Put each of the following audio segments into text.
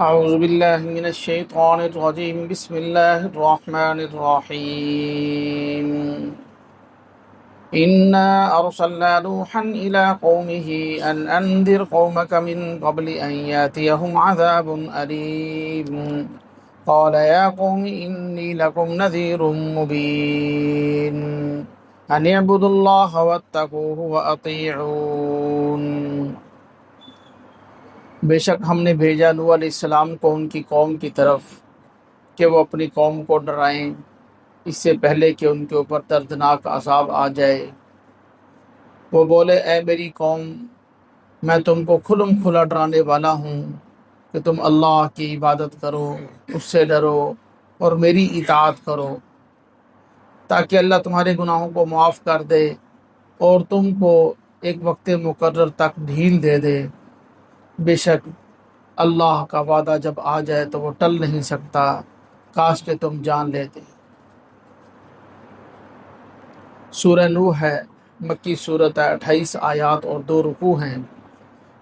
أعوذ بالله من الشيطان الرجيم بسم الله الرحمن الرحيم إنا أرسلنا نوحا إلى قومه أن أنذر قومك من قبل أن يأتيهم عذاب أليم قال يا قوم إني لكم نذير مبين أن اعبدوا الله واتقوه وأطيعون۔ بے شک ہم نے بھیجا نوح علیہ السلام کو ان کی قوم کی طرف کہ وہ اپنی قوم کو ڈرائیں اس سے پہلے کہ ان کے اوپر دردناک عذاب آ جائے۔ وہ بولے اے میری قوم، میں تم کو کھلم کھلا ڈرانے والا ہوں کہ تم اللہ کی عبادت کرو، اس سے ڈرو اور میری اطاعت کرو تاکہ اللہ تمہارے گناہوں کو معاف کر دے اور تم کو ایک وقت مقرر تک ڈھیل دے دے۔ بے شک اللہ کا وعدہ جب آ جائے تو وہ ٹل نہیں سکتا، کاش کہ تم جان لیتے۔ سورہ نوح ہے، مکی صورت ہے، 28 آیات اور 2 رکوع ہیں۔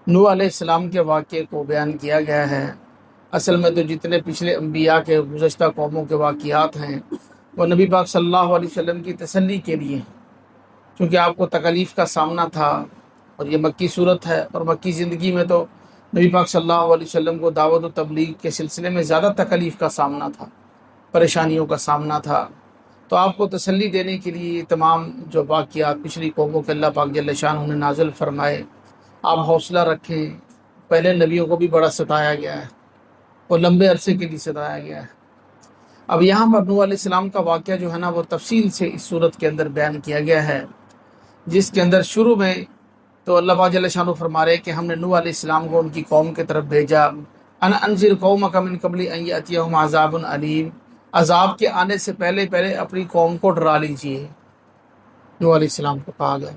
نوح علیہ السلام کے واقعے کو بیان کیا گیا ہے۔ اصل میں تو جتنے پچھلے انبیاء کے گزشتہ قوموں کے واقعات ہیں وہ نبی پاک صلی اللہ علیہ وسلم کی تسلی کے لیے، چونکہ آپ کو تکلیف کا سامنا تھا اور یہ مکی صورت ہے، اور مکی زندگی میں تو نبی پاک صلی اللہ علیہ وسلم کو دعوت و تبلیغ کے سلسلے میں زیادہ تکلیف کا سامنا تھا، پریشانیوں کا سامنا تھا۔ تو آپ کو تسلی دینے کے لیے یہ تمام جو واقعات پچھلی قوموں کے اللہ پاک جل شانہ نے نازل فرمائے، آپ حوصلہ رکھیں۔ پہلے نبیوں کو بھی بڑا ستایا گیا ہے اور لمبے عرصے کے لیے ستایا گیا ہے۔ اب یہاں پر نوح علیہ السلام کا واقعہ جو ہے نا وہ تفصیل سے اس صورت کے اندر بیان کیا گیا ہے، جس کے اندر شروع میں تو اللہ پاک جل شانہ فرما رہے کہ ہم نے نوح علیہ السلام کو ان کی قوم کی طرف بھیجا، ان انذر قومک من قبل ان یأتیہم عذاب علیم، عذاب کے آنے سے پہلے اپنی قوم کو ڈرا لیجیے، نوح علیہ السلام کو کہا گیا۔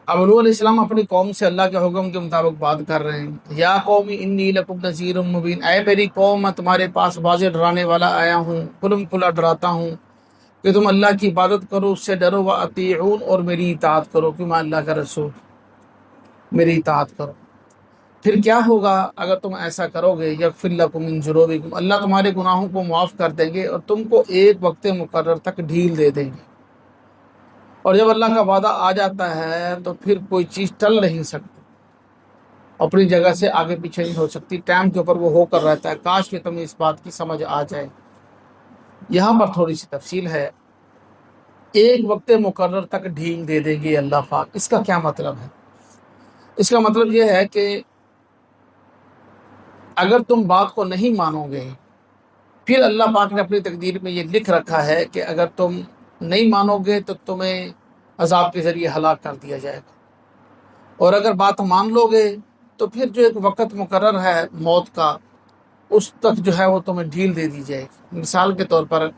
اب نوح علیہ السلام اپنی قوم سے اللہ کے حکم کے مطابق بات کر رہے ہیں۔ یا قوم انی لکم نذیر مبین، اے میری قوم میں تمہارے پاس واضح ڈرانے والا آیا ہوں، کھلم کھلا ڈراتا ہوں کہ تم اللہ کی عبادت کرو، اس سے ڈرو، واطیعون اور میری اطاعت کرو، کہ میں اللہ کا رسول، میری اطاعت کرو۔ پھر کیا ہوگا اگر تم ایسا کرو گے؟ یغفر لکم من ذنوبکم، اللہ تمہارے گناہوں کو معاف کر دیں گے اور تم کو ایک وقت مقرر تک ڈھیل دے دیں گے۔ اور جب اللہ کا وعدہ آ جاتا ہے تو پھر کوئی چیز ٹل نہیں سکتی، اپنی جگہ سے آگے پیچھے نہیں ہو سکتی، ٹائم کے اوپر وہ ہو کر رہتا ہے۔ کاش کہ تمہیں اس بات کی سمجھ آ جائے۔ یہاں پر تھوڑی سی تفصیل ہے، ایک وقت مقرر تک ڈھیل دے دیں گے اللہ پاک، اس کا کیا مطلب ہے؟ اس کا مطلب یہ ہے کہ اگر تم بات کو نہیں مانو گے، پھر اللہ پاک نے اپنی تقدیر میں یہ لکھ رکھا ہے کہ اگر تم نہیں مانو گے تو تمہیں عذاب کے ذریعے ہلاک کر دیا جائے گا، اور اگر بات مان لو گے تو پھر جو ایک وقت مقرر ہے موت کا، اس تک جو ہے وہ تمہیں ڈھیل دے دی جائے گی۔ مثال کے طور پر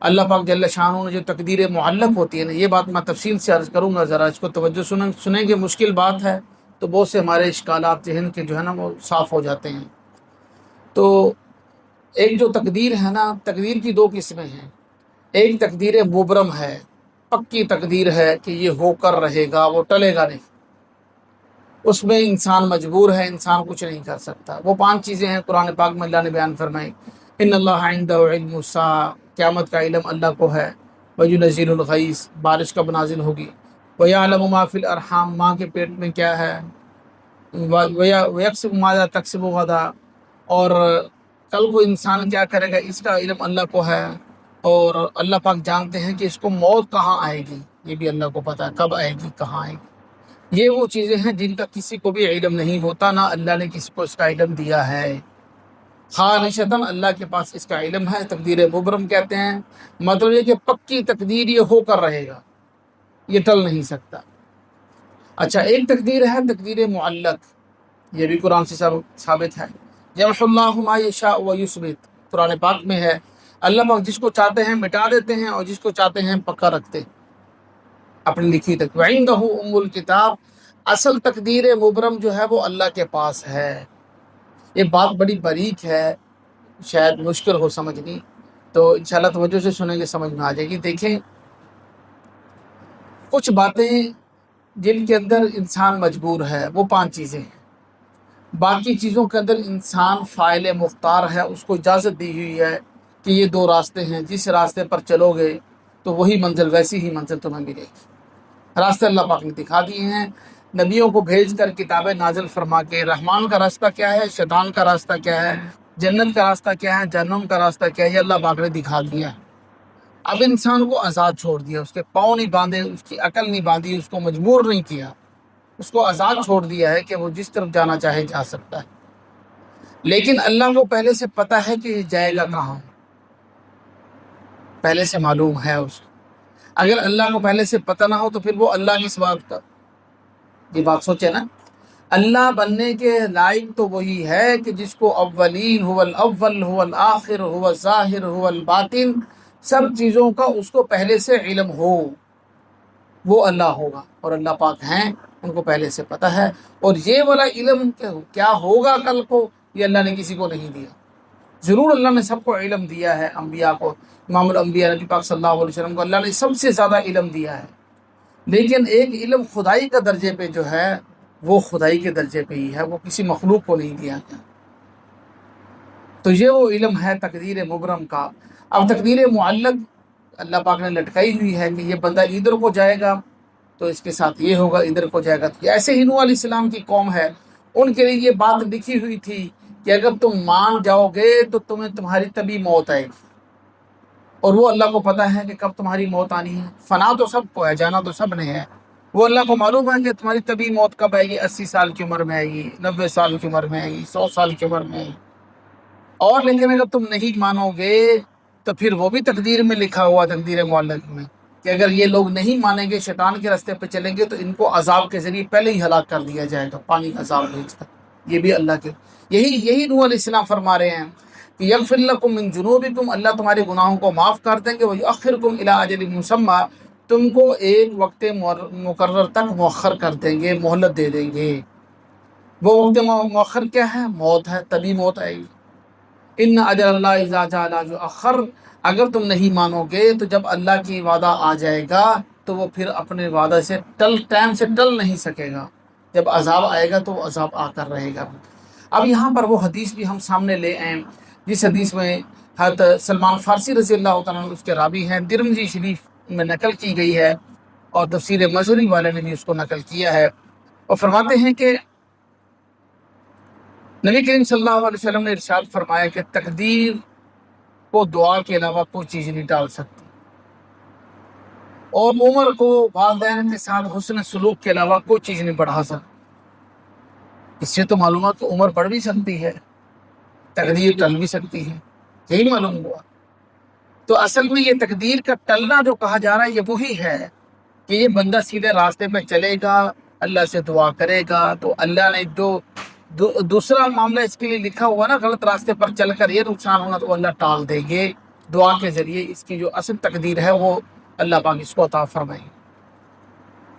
اللہ پاک جل شانہ نے جو تقدیر معلق ہوتی ہے نا، یہ بات میں تفصیل سے عرض کروں گا، ذرا اس کو توجہ سنیں گے، مشکل بات ہے تو بہت سے ہمارے اشکالات ذہن کے جو ہے نا وہ صاف ہو جاتے ہیں۔ تو ایک جو تقدیر ہے نا، تقدیر کی 2 قسمیں ہیں۔ ایک تقدیر مبرم ہے، پکی تقدیر ہے کہ یہ ہو کر رہے گا، وہ ٹلے گا نہیں، اس میں انسان مجبور ہے، انسان کچھ نہیں کر سکتا۔ وہ 5 چیزیں ہیں قرآن پاک میں اللہ نے بیان فرمائی۔ ان اللہ عنده علم الساعہ، قیامت کا علم اللہ کو ہے، وینزل الغیث، بارش کب نازل ہوگی، ویعلم ما فی الارحام، ماں کے پیٹ میں کیا ہے، ویکسب ماذا تکسب غدا، اور کل کو انسان کیا کرے گا، اس کا علم اللہ کو ہے۔ اور اللہ پاک جانتے ہیں کہ اس کو موت کہاں آئے گی، یہ بھی اللہ کو پتہ ہے کب آئے گی، کہاں آئے گی۔ یہ وہ چیزیں ہیں جن کا کسی کو بھی علم نہیں ہوتا، نہ اللہ نے کسی کو اس کا علم دیا ہے، خالصتاً اللہ کے پاس اس کا علم ہے۔ تقدیر مبرم کہتے ہیں، مطلب یہ کہ پکی تقدیر، یہ ہو کر رہے گا، یہ ٹل نہیں سکتا۔ اچھا، ایک تقدیر ہے تقدیر معلق، یہ بھی قرآن سے ثابت ہے۔ یمحو اللہ ما یشاء ویثبت، قرآن پاک میں ہے، اللہ پاک جس کو چاہتے ہیں مٹا دیتے ہیں اور جس کو چاہتے ہیں پکا رکھتے ہیں اپنی لکھی تک۔ وعنده ام الکتاب، اصل تقدیر مبرم جو ہے وہ اللہ کے پاس ہے۔ یہ بات بڑی باریک ہے، شاید مشکل ہو سمجھنی، تو انشاءاللہ توجہ سے سنیں گے سمجھ میں آ جائے گی۔ دیکھیں، کچھ باتیں جن کے اندر انسان مجبور ہے، وہ 5 چیزیں ہیں۔ باقی چیزوں کے اندر انسان فاعل مختار ہے، اس کو اجازت دی ہوئی ہے کہ یہ دو راستے ہیں، جس راستے پر چلو گے تو وہی منزل، ویسی ہی منزل تمہیں ملے گی۔ راستے اللہ پاک نے دکھا دیے ہیں، نبیوں کو بھیج کر کتابیں نازل فرما کے رحمان کا راستہ کیا ہے، شیطان کا راستہ کیا ہے، جنت کا راستہ کیا ہے، جہنم کا راستہ کیا ہے، یہ اللہ پاک نے دکھا دیا ہے۔ اب انسان کو آزاد چھوڑ دیا، اس کے پاؤں نہیں باندھے، اس کی عقل نہیں باندھی، اس کو مجبور نہیں کیا، اس کو آزاد چھوڑ دیا ہے کہ وہ جس طرف جانا چاہے جا سکتا ہے۔ لیکن اللہ کو پہلے سے پتہ ہے کہ یہ جائے گا کہاں، پہلے سے معلوم ہے اس کو۔ اگر اللہ کو پہلے سے پتہ نہ ہو تو پھر وہ اللہ کس بات کا، یہ بات سوچے نا۔ اللہ بننے کے لائق تو وہی ہے کہ جس کو اولین هو الاول هو الآخر هو الظاہر هو الباطن، سب چیزوں کا اس کو پہلے سے علم ہو، وہ اللہ ہوگا، اور اللہ پاک ہیں، ان کو پہلے سے پتہ ہے۔ اور یہ والا علم کیا ہوگا کل کو، یہ اللہ نے کسی کو نہیں دیا۔ ضرور اللہ نے سب کو علم دیا ہے، انبیاء کو، امام الانبیاء نبی پاک صلی اللہ علیہ وسلم کو اللہ نے سب سے زیادہ علم دیا ہے، لیکن ایک علم خدائی کا درجے پہ جو ہے وہ خدائی کے درجے پہ ہی ہے، وہ کسی مخلوق کو نہیں دیا گیا۔ تو یہ وہ علم ہے تقدیر مبرم کا۔ اب تقدیر معلق اللہ پاک نے لٹکائی ہوئی ہے کہ یہ بندہ ادھر کو جائے گا تو اس کے ساتھ یہ ہوگا، ادھر کو جائے گا تو ایسے ہی نوح علیہ السلام کی قوم ہے، ان کے لیے یہ بات لکھی ہوئی تھی کہ اگر تم مان جاؤ گے تو تمہیں تمہاری تبھی موت آئے گی، اور وہ اللہ کو پتہ ہے کہ کب تمہاری موت آنی ہے۔ فنا تو سب کو ہے، جانا تو سب نے ہے، وہ اللہ کو معلوم ہے کہ تمہاری تبھی موت کب آئے گی، 80 سال کی عمر میں آئے گی، 90 سال کی عمر میں آئے گی، 100 سال کی عمر میں آئے گی۔ اور لیکن اگر تم نہیں مانو گے تو پھر وہ بھی تقدیر میں لکھا ہوا، تقدیر معلق میں، کہ اگر یہ لوگ نہیں مانیں گے، شیطان کے راستے پہ چلیں گے تو ان کو عذاب کے ذریعے پہلے ہی ہلاک کر دیا جائے گا، پانی کا عذاب بھیج کر۔ یہ بھی اللہ کے، یہی نوح علیہ السلام فرما رہے ہیں کہ یغفر لکم من ذنوبکم، اللہ تمہارے گناہوں کو معاف کر دیں گے، ویؤخرکم الی اجل مسمی، تم کو ایک وقت مقرر تک مؤخر کر دیں گے، مہلت دے دیں گے۔ وہ وقت مؤخر کیا ہے؟ موت ہے، تبھی موت آئے گی۔ ان اجل اللہ اذا جاء لا یؤخر، اگر تم نہیں مانو گے تو جب اللہ کی وعدہ آ جائے گا تو وہ پھر اپنے وعدہ سے ٹائم سے ٹل نہیں سکے گا، جب عذاب آئے گا تو وہ عذاب آ کر رہے گا۔ اب یہاں پر وہ حدیث بھی ہم سامنے لے آئیں، جس حدیث میں حضرت سلمان فارسی رضی اللہ تعالیٰ عنہ اس کے راوی ہیں، ترمذی شریف میں نقل کی گئی ہے، اور تفسیر مظہری والے نے بھی اس کو نقل کیا ہے، اور فرماتے ہیں کہ نبی کریم صلی اللہ علیہ وسلم نے ارشاد فرمایا کہ تقدیر کو دعا کے علاوہ کوئی چیز نہیں ڈال سکتی، اور عمر کو والدین کے ساتھ حسن سلوک کے علاوہ کوئی چیز نہیں بڑھا سکتی۔ اس سے تو معلومات کہ عمر بڑھ بھی سکتی ہے، تقدیر ٹل بھی سکتی ہے، یہی معلوم ہوا۔ تو اصل میں یہ تقدیر کا ٹلنا جو کہا جا رہا ہے یہ وہی ہے کہ یہ بندہ سیدھے راستے پہ چلے گا، اللہ سے دعا کرے گا تو اللہ نے جو دوسرا معاملہ اس کے لیے لکھا ہوا نا، غلط راستے پر چل کر یہ نقصان ہونا، تو اللہ ٹال دیں گے دعا کے ذریعے، اس کی جو اصل تقدیر ہے وہ اللہ پاک اس کو عطا فرمائے۔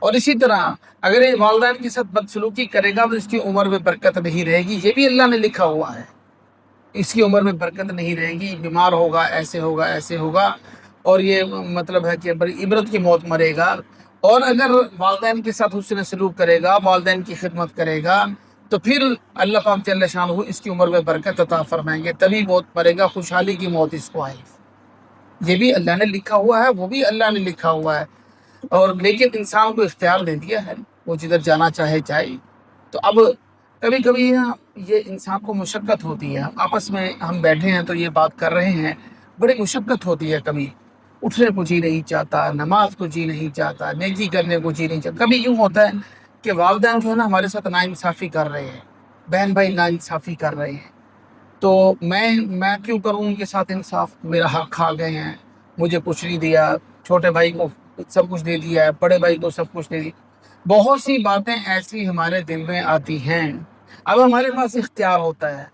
اور اسی طرح اگر یہ والدین کے ساتھ بدسلوکی کرے گا تو اس کی عمر میں برکت نہیں رہے گی، یہ بھی اللہ نے لکھا ہوا ہے، اس کی عمر میں برکت نہیں رہے گی، بیمار ہوگا، ایسے ہوگا، ایسے ہوگا، اور یہ مطلب ہے کہ بڑی عبرت کی موت مرے گا۔ اور اگر والدین کے ساتھ حسن سلوک کرے گا، والدین کی خدمت کرے گا، تو پھر اللہ پاک جل شانہ اس کی عمر میں برکت عطا فرمائیں گے، تبھی موت مرے گا، خوشحالی کی موت اس کو آئے گی۔ یہ بھی اللہ نے لکھا ہوا ہے، وہ بھی اللہ نے لکھا ہوا ہے، اور لیکن انسان کو اختیار دے دیا ہے، وہ جدھر جانا چاہے جائے۔ تو اب کبھی کبھی یہ انسان کو مشقت ہوتی ہے، آپس میں ہم بیٹھے ہیں تو یہ بات کر رہے ہیں، بڑی مشقت ہوتی ہے، کبھی اٹھنے کو جی نہیں چاہتا، نماز کو جی نہیں چاہتا، نیکی کرنے کو جی نہیں چاہتا۔ کبھی یوں ہوتا ہے کہ والدین جو ہے نا ہمارے ساتھ ناانصافی کر رہے ہیں، بہن بھائی ناانصافی کر رہے ہیں، تو میں کیوں کروں ان کے ساتھ انصاف، میرا حق کھا گئے ہیں، مجھے کچھ نہیں دیا، چھوٹے بھائی کو سب کچھ دے دیا ہے، بڑے بھائی کو سب کچھ دے دیا۔ بہت سی باتیں ایسی ہمارے دل میں آتی ہیں۔ اب ہمارے پاس اختیار ہوتا ہے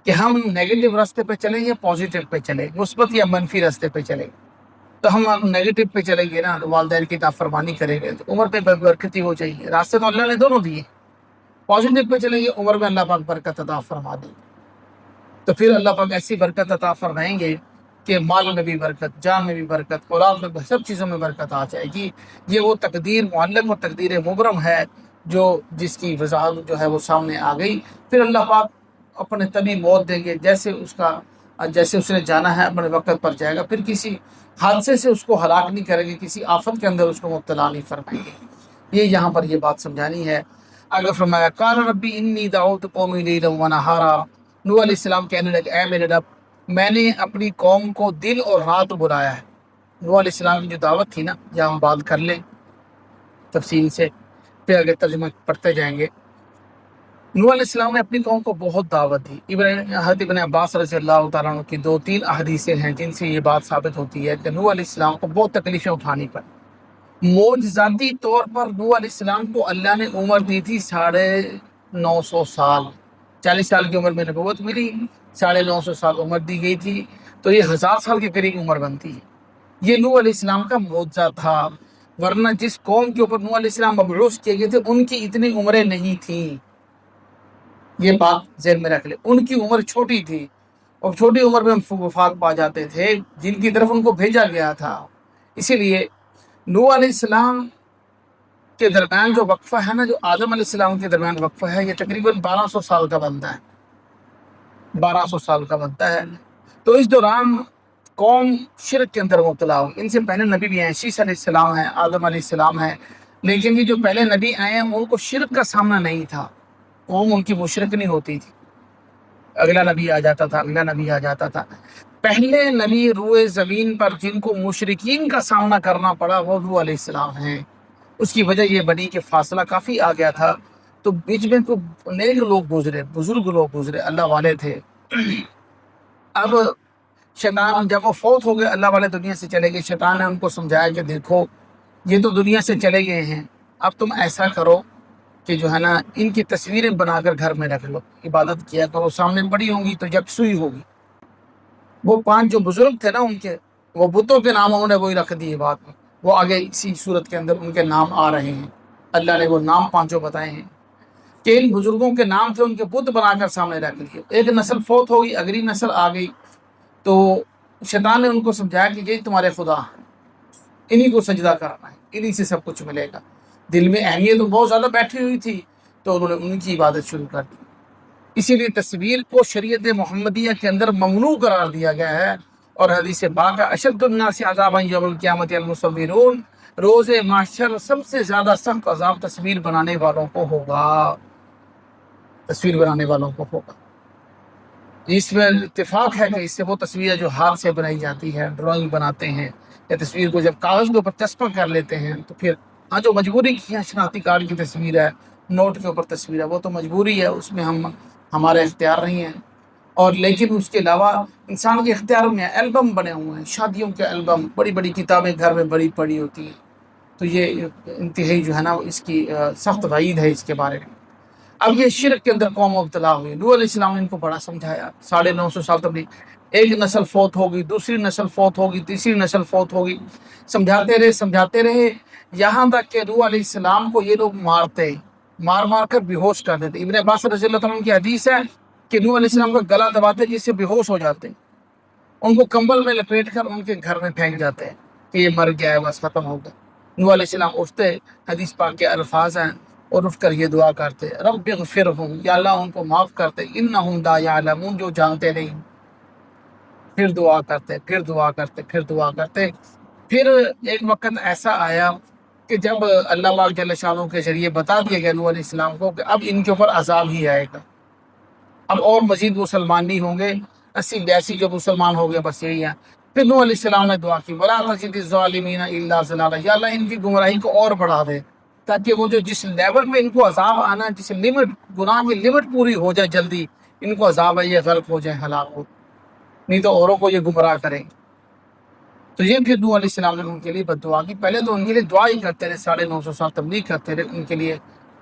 کہ ہم نیگیٹو راستے پہ چلیں یا پازیٹیو پہ چلیں، مثبت یا منفی راستے پہ چلیں۔ تو ہم نیگیٹو پہ چلیں گے نا، تو والدین کی نافرمانی کریں گے تو عمر پہ برکتی ہو جائے گی، راستے تو اللہ نے دونوں دیے۔ پازیٹیو پہ چلیں گے، عمر میں اللہ پاک برکت عطا فرما دیں گے، تو پھر اللہ پاک ایسی برکت عطا فرمائیں گے کہ مال میں بھی برکت، جان میں بھی برکت، اولاد میں سب چیزوں میں برکت آ جائے گی۔ یہ وہ تقدیر معلق اور تقدیر مبرم ہے جس کی وضاحت جو ہے وہ سامنے آ گئی۔ پھر اللہ پاک اپنے تبھی موت دیں گے، جیسے اس نے جانا ہے اپنے وقت پر جائے گا، پھر کسی حادثے سے اس کو ہلاک نہیں کریں گے، کسی آفت کے اندر اس کو مبتلا نہیں فرمائیں گے۔ یہ یہاں پر یہ بات سمجھانی ہے۔ اگر فرمایا قال ربی انی دعوت قومی لیلا ونہارا، نوح علیہ السلام کہنے لگے اے میرے رب، میں نے اپنی قوم کو دن اور رات بلایا ہے۔ نوح علیہ السلام کی جو دعوت تھی نا، جہاں ہم بات کر لیں تفصیل سے، پھر آگے ترجمہ پڑھتے جائیں گے۔ نوح علیہ السلام نے اپنی قوم کو بہت دعوت دی۔ حضرت ابن عباس رضی اللہ تعالیٰ عنہ کی 2-3 احادیثیں ہیں جن سے یہ بات ثابت ہوتی ہے کہ نوح علیہ السلام کو بہت تکلیفیں اٹھانی پڑی۔ معجزاتی طور پر نوح علیہ السلام کو اللہ نے عمر دی تھی 950 سال، 40 سال کی عمر میں نبوت ملی، 950 سال عمر دی گئی تھی، تو یہ 1000 سال کے قریب عمر بنتی ہے۔ یہ نوح علیہ السلام کا معجزہ تھا، ورنہ جس قوم کے اوپر نوح علیہ السلام مبعوث کیے گئے تھے ان کی اتنی عمریں نہیں تھیں۔ یہ بات ذہن میں رکھ لیں، ان کی عمر چھوٹی تھی، اور چھوٹی عمر میں وفات پا جاتے تھے جن کی طرف ان کو بھیجا گیا تھا۔ اسی لیے نوح علیہ السلام کے درمیان جو وقفہ ہے نا، جو آدم علیہ السلام کے درمیان وقفہ ہے، یہ تقریباً 1200 سال کا بنتا ہے، 1200 سال کا بنتا ہے۔ تو اس دوران قوم شرک کے اندر مبتلا ہو۔ ان سے پہلے نبی بھی ہیں، شیس علیہ السلام ہیں، آدم علیہ السلام ہیں، لیکن یہ جو پہلے نبی آئے ہیں ان کو شرک کا سامنا نہیں تھا، قوم ان کی مشرک نہیں ہوتی تھی۔ اگلا نبی آ جاتا تھا، اگلا نبی آ جاتا تھا۔ پہلے نبی روئے زمین پر جن کو مشرکین کا سامنا کرنا پڑا وہ نوح علیہ السلام ہیں۔ اس کی وجہ یہ بنی کہ فاصلہ کافی آ گیا تھا، تو بیچ میں تو نیک لوگ گزرے، بزرگ لوگ گزرے، اللہ والے تھے۔ اب شیطان جب وہ فوت ہو گئے، اللہ والے دنیا سے چلے گئے، شیطان نے ان کو سمجھایا کہ دیکھو یہ تو دنیا سے چلے گئے ہیں، اب تم ایسا کرو کہ جو ہے نا ان کی تصویریں بنا کر گھر میں رکھ لو، عبادت کیا کرو، سامنے بڑی ہوں گی تو یکسوئی ہوگی۔ وہ 5 جو بزرگ تھے نا ان کے، وہ بتوں کے نام انہوں نے وہی رکھ دیے بعد میں، وہ آگے اسی صورت کے اندر ان کے نام آ رہے ہیں۔ اللہ نے وہ نام 5 بتائے ہیں کہ ان بزرگوں کے نام سے ان کے بت بنا کر سامنے رکھ دیے۔ ایک نسل فوت ہو گئی، اگلی نسل آ گئی، تو شیطان نے ان کو سمجھایا کہ یہ تمہارے خدا ہیں، انہی کو سجدہ کرنا ہے، انہی سے سب کچھ ملے گا۔ دل میں اہمیت تو بہت زیادہ بیٹھی ہوئی تھی، تو انہوں نے ان کی عبادت شروع کر دی۔ اسی لیے تصویر کو شریعت محمدیہ کے اندر ممنوع قرار دیا گیا ہے، اور حدیث پاک ہے اشد الناس عذابا یوم القیامت المصورون، روز محشر سب سے زیادہ سخت عذاب تصویر بنانے والوں کو ہوگا، تصویر بنانے والوں کو ہوگا۔ اس میں اتفاق ہے کہ اس سے وہ تصویر جو ہاتھ سے بنائی جاتی ہے، ڈرائنگ بناتے ہیں، یا تصویر کو جب کاغذ کے اوپر چسپاں کر لیتے ہیں تو پھر جو مجبوری کی ہے، شناختی کارڈ کی تصویر ہے، نوٹ کے اوپر تصویر ہے، وہ تو مجبوری ہے، اس میں ہمارا اختیار نہیں ہے۔ اور لیکن اس کے علاوہ انسان کے اختیار میں البم بنے ہوئے ہیں، شادیوں کے البم، بڑی بڑی کتابیں گھر میں بڑی پڑی ہوتی ہیں، تو یہ انتہائی جو ہے نا اس کی سخت وعید ہے اس کے بارے میں۔ اب یہ شرک کے اندر قوم مبتلا ہوئی، نوح علیہ السلام نے ان کو بڑا سمجھایا، 950 سال تبلیغ، ایک نسل فوت ہوگی، دوسری نسل فوت ہوگی، تیسری نسل فوت ہوگی، سمجھاتے رہے یہاں تک کہ نوح علیہ السلام کو یہ لوگ مار کر بے ہوش کر دیتے۔ ابن عباس رضی اللہ عنہ کی حدیث ہے کہ نوح علیہ السلام کا گلا دباتے جس سے بے ہوش ہو جاتے، ان کو کمبل میں لپیٹ کر ان کے گھر میں پھینک جاتے ہیں کہ یہ مر گیا ہے، بس ختم ہو گیا۔ نوح علیہ السلام اٹھتے، حدیث پاک کے الفاظ ہیں، اور اٹھ کر یہ دعا کرتے رب اغفرہم، یا اللہ ان کو معاف کرتے، انہم لا یعلمون، جو جانتے نہیں۔ پھر دعا کرتے، پھر ایک وقت ایسا آیا کہ جب اللہ پاک جل شانہ کے ذریعے بتا دیا گیا نوح علیہ السلام کو کہ اب ان کے اوپر عذاب ہی آئے گا، اب اور مزید مسلمان نہیں ہوں گے، 80-82 جو مسلمان ہو گئے بس یہی ہے۔ پھر نوح علیہ السلام نے دعا کی وَلَا تَزِدِ الظَّالِمِينَ إِلَّا ضَلَالًا، یا اللہ ان کی گمراہی کو اور بڑھا دے، تاکہ وہ جو جس لیول میں ان کو عذاب آنا، جس لمٹ، گناہ کی لمٹ پوری ہو جائے، جلدی ان کو عذاب ہے یہ غرق ہو جائے، ہلاک ہو، نہیں تو اوروں کو یہ گمراہ کریں۔ تو یہ پھر نوح علیہ السلام نے ان کے لیے بد دعا کی۔ پہلے تو ان کے لیے دعا ہی کرتے رہے، 950 سال تبلیغ کرتے رہے، ان کے لیے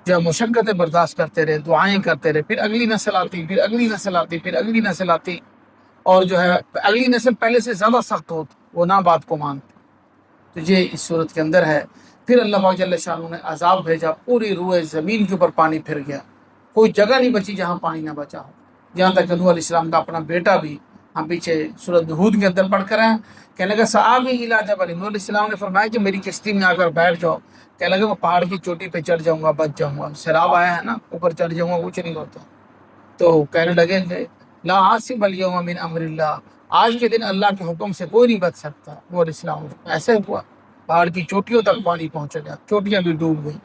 جو مشقتیں برداشت کرتے رہے، دعائیں کرتے رہے، پھر اگلی نسل آتی، پھر اگلی نسل آتی، پھر اگلی نسل آتی، اور جو ہے اگلی نسل پہلے سے زیادہ سخت ہوتی، وہ نہ بات کو مانتی۔ تو یہ اس صورت کے اندر ہے۔ پھر اللہ پاک جل شانہ نے عذاب بھیجا، پوری روئے زمین کے اوپر پانی پھر گیا، کوئی جگہ نہیں بچی جہاں پانی نہ بچا ہو، یہاں تک کہ نوح علیہ السلام کا اپنا بیٹا بھی ہم پیچھے سورۃ ہود کے اندر پڑھ کر ہیں. کہنے لگا سآوی الی جبل، نوح علیہ السلام نے فرمایا کہ میری کشتی میں آ کر بیٹھ جاؤ. کہنے لگا میں پہاڑ کی چوٹی پہ چڑھ جاؤں گا، بچ جاؤں گا، سیلاب آیا ہے نا، اوپر چڑھ جاؤں گا، کچھ نہیں ہوتا. تو کہنے لگے کہ لا عاصم الیوم من امر اللہ، آج کے دن اللہ کے حکم سے کوئی نہیں بچ سکتا. وہ علیہ السلام ایسے ہوا، پہاڑ کی چوٹیوں تک پانی پہنچ گیا، چوٹیاں بھی ڈوب گئی.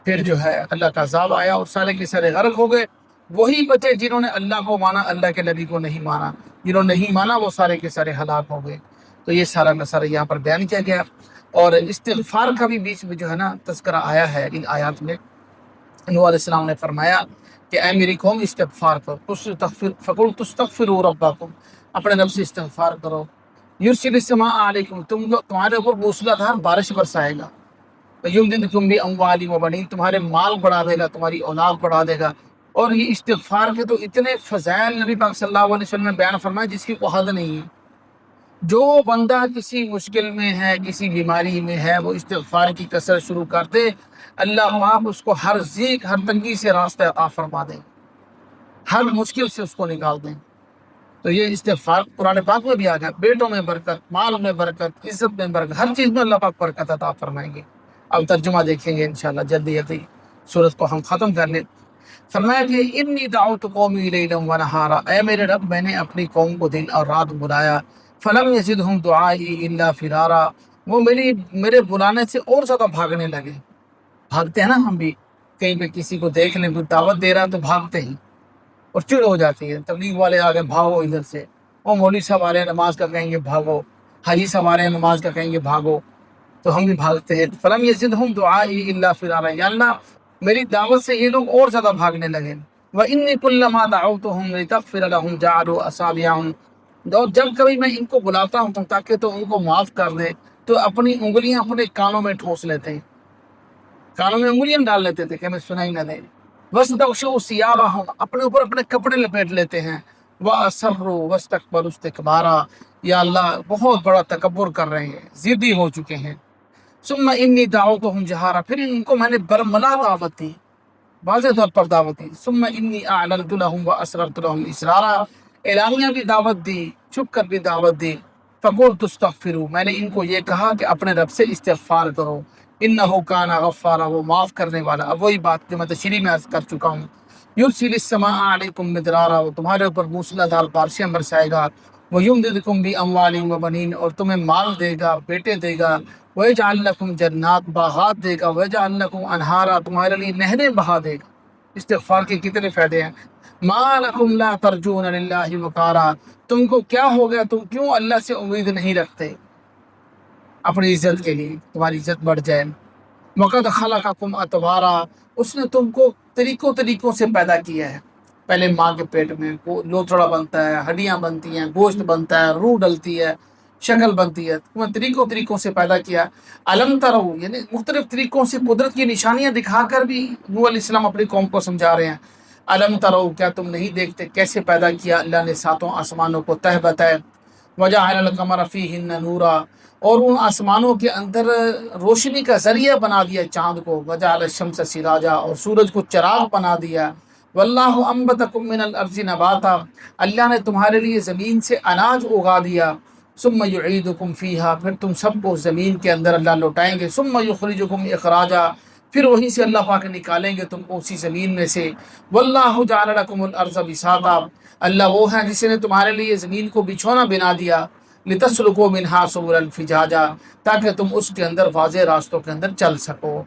پھر جو ہے اللہ کا عذاب آیا اور سارے کے سارے غرق ہو گئے. وہی بچے جنہوں نے اللہ کو مانا، اللہ کے نبی کو نہیں مانا. جنہوں نے نہیں مانا وہ سارے کے سارے ہلاک ہو گئے. تو یہ سارا کا سارا یہاں پر بیان کیا گیا. اور استغفار کا بھی بیچ میں جو ہے نا تذکرہ آیا ہے ان آیات میں. نوح علیہ السلام نے فرمایا کہ اے میری قوم استغفار کرو، فقل تستغفروا ربکم، اپنے رب سے استغفار کرو. یرسل السماء علیکم، تمہارے اوپر موسلا دھار بارش برسائے گا. یمددکم باموال وبنین، تمہارے مال بڑھا دے گا، تمہاری اولاد بڑھا دے گا. اور یہ استغفار کے تو اتنے فضائل نبی پاک صلی اللہ علیہ وسلم نے بیان فرمائے جس کی کوئی حد نہیں ہے. جو بندہ کسی مشکل میں ہے، کسی بیماری میں ہے، وہ استغفار کی کثرت شروع کر دے، اللہ پاک اس کو ہر ضیق، ہر تنگی سے راستہ عطا فرما دیں، ہر مشکل سے اس کو نکال دیں. تو یہ استغفار قرآن پاک میں بھی آ گیا. بیٹوں میں برکت، مال میں برکت، عزت میں برکت، ہر چیز میں اللہ پاک برکت عطا فرمائیں گے. اب ترجمہ دیکھیں گے انشاءاللہ جلدی جلدی، سورت کو ہم ختم کر لیں. فرمایا کہ انی دعوت قومی لیلا و نہارا، اے میرے رب میں نے اپنی قوم کو دن اور رات بلایا. فلم یزدہم دعائی الا فرارا، وہ میرے بلانے سے اور زیادہ بھاگنے لگے. بھاگتے ہیں نا ہم بھی، کہیں پہ کسی کو دیکھ لیں کوئی دعوت دے رہا تو بھاگتے ہیں اور چڑ ہو جاتی ہے. تبلیغ والے آگے بھاگو ادھر سے، وہ مولوی صاحب آ رہے ہیں نماز کا کہیں گے بھاگو، حاجی صاحب آ رہے ہیں نماز کا کہیں گے بھاگو، تو ہم بھی بھاگتے ہیں. فلم یزدہم دعائی الا فرارا، یا اللہ میری دعوت سے یہ لوگ اور زیادہ بھاگنے لگے. وانی کلما دعوتہم لتغفر لہم جعلوا اصابعہم، اور جب کبھی میں ان کو بلاتا ہوں تاکہ تو ان کو معاف کر دے تو اپنی انگلیاں اپنے کانوں میں ٹھوس لیتے ہیں، کانوں میں انگلیاں ڈال لیتے تھے کہ ہمیں سنائی نہ دے. وَاسْتَغْشَوْا ثِيَابَهُمْ، اپنے اوپر اپنے کپڑے لپیٹ لیتے ہیں. وَأَصَرُّوا وَاسْتَكْبَرُوا اسْتِكْبَارًا، یا اللہ بہت بڑا تکبر کر رہے ہیں، ضدی ہو چکے ہیں. ثُمَّ إِنِّي دَعَوْتُهُمْ جِهَارًا، پھر ان کو میں نے برملا دعوت دی، واضح طور پر دعوت دی. ثُمَّ إِنِّي أَعْلَنْتُ لَهُمْ وَأَسْرَرْتُ لَهُمْ إِسْرَارًا، اعلانیہ بھی دعوت دی، چھپ کر بھی دعوت دی. فَقُلْتُ اسْتَغْفِرُوا، میں نے ان کو یہ کہا کہ اپنے رب سے استغفار کرو. انہو کان غفارا، وہ معاف کرنے والا. اب وہی بات جو میں تشریح میں عرض کر چکا ہوں. یرسل السماء علیکم مدرارا، وہ تمہارے اوپر موسلا دھار بارشیں برسائے گا. ویمددکم باموال وبنین، اور تمہیں مال دے گا، بیٹے دے گا. ویجعل لکم جنات، باغات دے گا. ویجعل لکم انہارا، تمہارے لیے نہریں بہا دے گا. استغفار کے کتنے فائدے ہیں. ما لکم لا ترجون للہ وقارا، تم کو کیا ہو گیا، تم کیوں اللہ سے امید نہیں رکھتے اپنی عزت کے لیے، تمہاری عزت بڑھ جائے. وقد خلقکم اطوارا، اس نے تم کو طریقوں سے پیدا کیا ہے. پہلے ماں کے پیٹ میں لوتھڑا بنتا ہے، ہڈیاں بنتی ہیں، گوشت بنتا ہے، روح ڈلتی ہے، شکل بنتی ہے. تمہیں طریقوں سے پیدا کیا. علم ترو، یعنی مختلف طریقوں سے قدرت کی نشانیاں دکھا کر بھی نوح علیہ السلام اپنی قوم کو سمجھا رہے ہیں. علم ترو، کیا تم نہیں دیکھتے کیسے پیدا کیا اللہ نے ساتوں آسمانوں کو تہ بتہ. وجعل القمر فیہن نورا، اور ان آسمانوں کے اندر روشنی کا ذریعہ بنا دیا چاند کو. وجعل الشمس سراجا، اور سورج کو چراغ بنا دیا. واللہ انبتکم من الارض نباتا، اللہ نے تمہارے لیے زمین سے اناج اگا دیا. ثم یعیدکم فیہا، پھر تم سب کو زمین کے اندر اللہ لوٹائیں گے. ثم یخرجکم اخراجا، پھر وہیں سے اللہ پاک نکالیں گے تم کو اسی زمین میں سے. واللہ جعل لکم الارض بساطا، اللہ وہ ہے جس نے تمہارے لیے زمین کو بچھونا بنا دیا. لتسلکوا منہا سبلا فجاجا، تاکہ تم اس کے اندر واضح راستوں کے اندر چل سکو.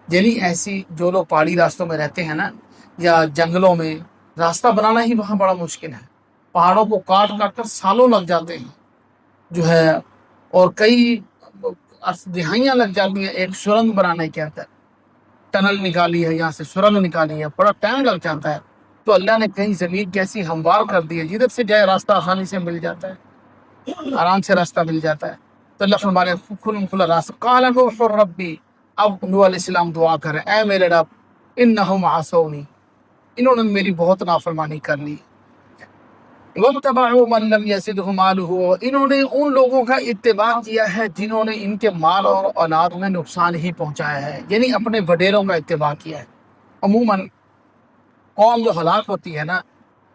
یعنی ایسی جو لوگ پہاڑی راستوں میں رہتے ہیں نا، یا جنگلوں میں، راستہ بنانا ہی وہاں بڑا مشکل ہے. پہاڑوں کو کاٹ کاٹ کر سالوں لگ جاتے ہیں جو ہے، اور کئی دہائیاں لگ جاتی ہیں ایک سرنگ بنانے کے اندر. ٹنل نکالی ہے، یہاں سے سرنگ نکالی ہے، بڑا ٹائم لگ جاتا ہے. تو اللہ نے کہیں زمین کیسی ہموار کر دی ہے جدھر سے جائے راستہ آسانی سے مل جاتا ہے، آرام سے راستہ مل جاتا ہے. تو اللہ فرمانے کھلا راستہ. قال نوح ربی، اب نوح علیہ السلام دعا کرے، اے میرے رب انہم عصونی، انہوں نے میری بہت نافرمانی کر لی. واتبعوا من لم یزدہ مالہ، انہوں نے ان لوگوں کا اتباع کیا ہے جنہوں نے ان کے مال اور اولاد میں نقصان ہی پہنچایا ہے، یعنی اپنے وڈیروں کا اتباع کیا ہے. عموماً قوم جو ہلاک ہوتی ہے نا،